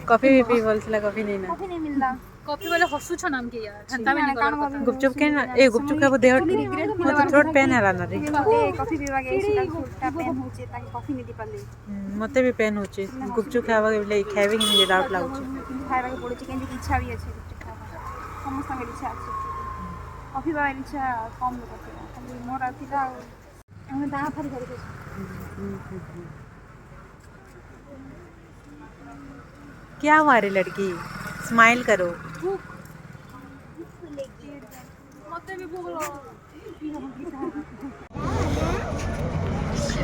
coffee भी P बोलला coffee नहीं ना कॉफी नहीं मिलता कॉफी वाले हसु छ नाम के यार ठंडा में निकल गुपचुप के ना ए गुपचुप खाबो देह मत थ्रोट पेन हला ना रे कॉफी पीवा गई छोटा पेन होचे ताकि कॉफी नहीं दी पाले मते भी पेन होचे गुपचुप खाबा के खाबे कि नहीं डाउट लागछ खाइबा के पड़े केन इच्छा भी अछि गुपचुप खाबा समस्त के इच्छा अछि कॉफी बाय इच्छा कम लोग अछि खाली मोर आथिला हम दा फरी कर क्या हुआ रे लड़की स्माइल करो मते भी भूख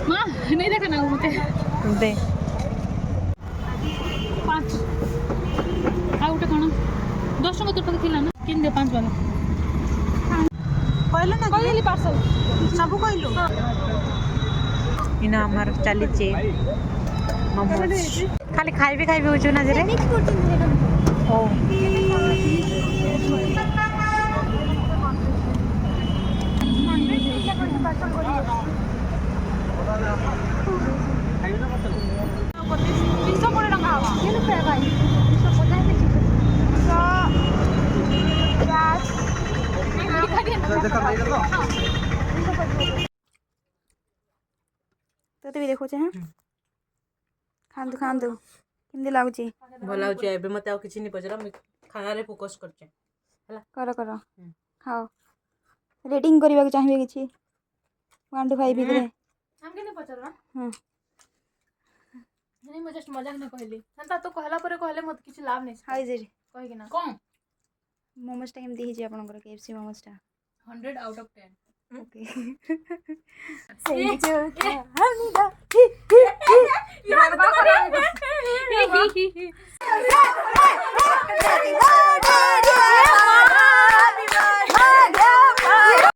मां नहीं देखा ना मते दे 5 आ उठे कोन 10 टका तो थिला ना किन दे 5 वाला कहलो ना कहली पार्सल सब कहलो इना हमर चली छे मोमोज खाली खाइबे खाइबे होचो ना जरे मिक्स प्रोटीन ओ तो भी देखो हैं खांदो केमदी लागुची भला होचे एबे मते आ किछि नहीं पचरा मैं खाना रे फोकस करचे हला करो खाओ रेटिंग करबा के चाहिए किछि 1 to 5 भितरे हम के नहीं पचरवा हां नहीं मैं जस्ट मजाक नहीं कहली हंता तो कहला परे कहले मत किछि लाभ नहीं हाउ इज इट कहि कि ना कौन मोमोज टा केमदी हिजे आपनकर केएफसी मोमोज टा 100 आउट ऑफ 10 ओके यार